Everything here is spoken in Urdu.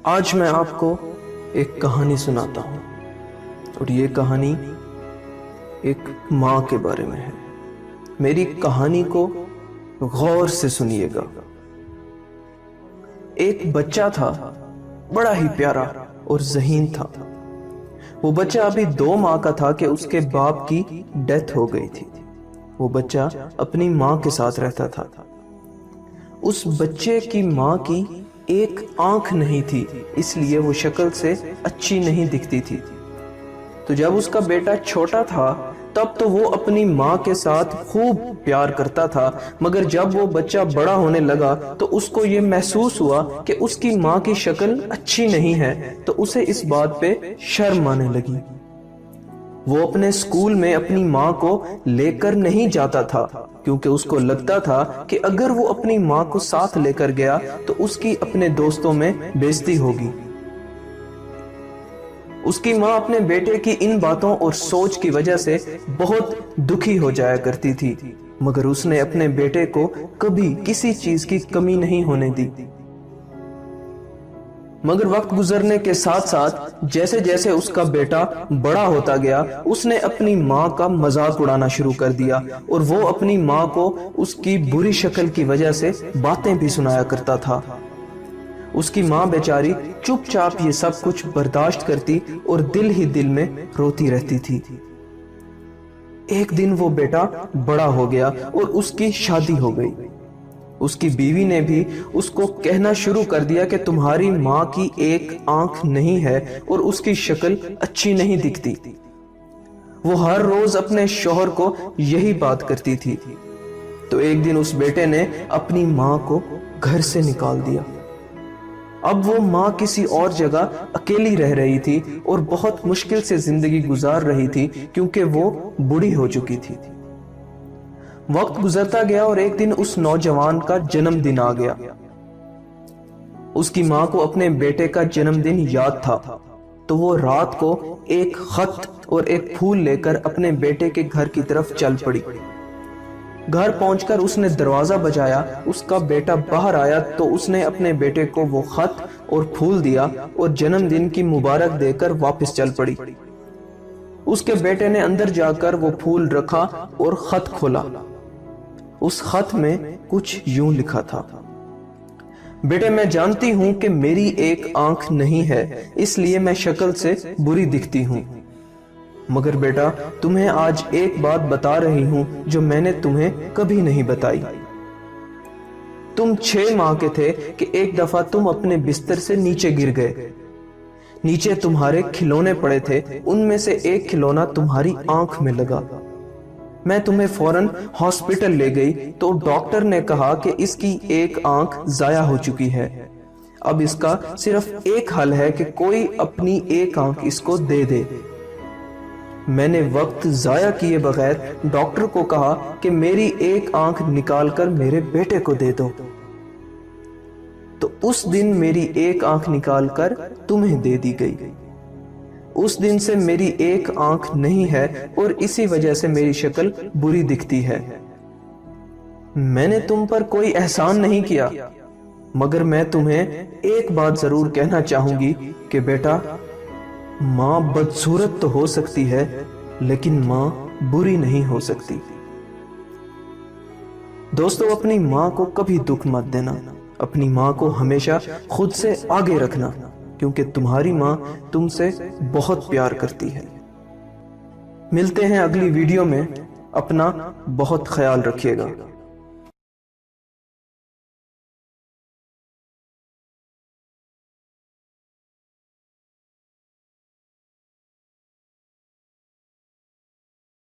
آج میں آپ کو ایک کہانی سناتا ہوں، اور یہ کہانی ایک ماں کے بارے میں ہے۔ میری کہانی کو غور سے سنیے گا۔ ایک بچہ تھا، بڑا ہی پیارا اور ذہین تھا۔ وہ بچہ ابھی 2 ماہ کا تھا کہ اس کے باپ کی ڈیتھ ہو گئی تھی۔ وہ بچہ اپنی ماں کے ساتھ رہتا تھا۔ اس بچے کی ماں کی ایک آنکھ نہیں تھی، اس لیے وہ شکل سے اچھی نہیں دکھتی تھی۔ تو جب اس کا بیٹا چھوٹا تھا تب تو وہ اپنی ماں کے ساتھ خوب پیار کرتا تھا، مگر جب وہ بچہ بڑا ہونے لگا تو اس کو یہ محسوس ہوا کہ اس کی ماں کی شکل اچھی نہیں ہے، تو اسے اس بات پہ شرم آنے لگی۔ وہ اپنے اسکول میں اپنی ماں کو لے کر نہیں جاتا تھا، کیونکہ اس کو لگتا تھا کہ اگر وہ اپنی ماں کو ساتھ لے کر گیا تو اس کی اپنے دوستوں میں بے عزتی ہوگی۔ اس کی ماں اپنے بیٹے کی ان باتوں اور سوچ کی وجہ سے بہت دکھی ہو جایا کرتی تھی، مگر اس نے اپنے بیٹے کو کبھی کسی چیز کی کمی نہیں ہونے دی۔ مگر وقت گزرنے کے ساتھ ساتھ جیسے جیسے اس کا بیٹا بڑا ہوتا گیا، اس نے اپنی ماں کا مذاق اڑانا شروع کر دیا، اور وہ اپنی ماں کو اس کی بری شکل کی وجہ سے باتیں بھی سنایا کرتا تھا۔ اس کی ماں بیچاری چپ چاپ یہ سب کچھ برداشت کرتی اور دل ہی دل میں روتی رہتی تھی۔ ایک دن وہ بیٹا بڑا ہو گیا اور اس کی شادی ہو گئی۔ اس کی بیوی نے بھی اس کو کہنا شروع کر دیا کہ تمہاری ماں کی ایک آنکھ نہیں ہے اور اس کی شکل اچھی نہیں دکھتی۔ وہ ہر روز اپنے شوہر کو یہی بات کرتی تھی۔ تو ایک دن اس بیٹے نے اپنی ماں کو گھر سے نکال دیا۔ اب وہ ماں کسی اور جگہ اکیلی رہ رہی تھی اور بہت مشکل سے زندگی گزار رہی تھی، کیونکہ وہ بوڑھی ہو چکی تھی۔ وقت گزرتا گیا اور ایک دن اس نوجوان کا جنم دن آ گیا۔ اس کی ماں کو اپنے بیٹے کا جنم دن یاد تھا، تو وہ رات کو ایک خط اور ایک پھول لے کر اپنے بیٹے کے گھر کی طرف چل پڑی۔ گھر پہنچ کر اس نے دروازہ بجایا۔ اس کا بیٹا باہر آیا تو اس نے اپنے بیٹے کو وہ خط اور پھول دیا اور جنم دن کی مبارک دے کر واپس چل پڑی۔ اس کے بیٹے نے اندر جا کر وہ پھول رکھا اور خط کھولا۔ اس خط میں کچھ یوں لکھا تھا: بیٹے، میں جانتی ہوں کہ میری ایک آنکھ نہیں ہے، اس لیے میں شکل سے بری دکھتی ہوں، مگر بیٹا تمہیں آج ایک بات بتا رہی ہوں جو میں نے تمہیں کبھی نہیں بتائی۔ تم 6 ماہ کے تھے کہ ایک دفعہ تم اپنے بستر سے نیچے گر گئے۔ نیچے تمہارے کھلونے پڑے تھے، ان میں سے ایک کھلونا تمہاری آنکھ میں لگا۔ میں تمہیں فوراً ہاسپٹل لے گئی تو ڈاکٹر نے کہا کہ اس کی ایک آنکھ ضائع ہو چکی ہے۔ اب اس کا صرف ایک حل ہے کہ کوئی اپنی ایک آنکھ اس کو دے دے۔ میں نے وقت ضائع کیے بغیر ڈاکٹر کو کہا کہ میری ایک آنکھ نکال کر میرے بیٹے کو دے دو، تو اس دن میری ایک آنکھ نکال کر تمہیں دے دی گئی۔ اس دن سے میری ایک آنکھ نہیں ہے اور اسی وجہ سے میری شکل بری دکھتی ہے۔ میں نے تم پر کوئی احسان نہیں کیا، مگر میں تمہیں ایک بات ضرور کہنا چاہوں گی کہ بیٹا، ماں بدصورت تو ہو سکتی ہے لیکن ماں بری نہیں ہو سکتی۔ دوستو، اپنی ماں کو کبھی دکھ مت دینا، اپنی ماں کو ہمیشہ خود سے آگے رکھنا، کیونکہ تمہاری ماں تم سے بہت پیار کرتی ہے۔ ملتے ہیں اگلی ویڈیو میں، اپنا بہت خیال رکھیے گا۔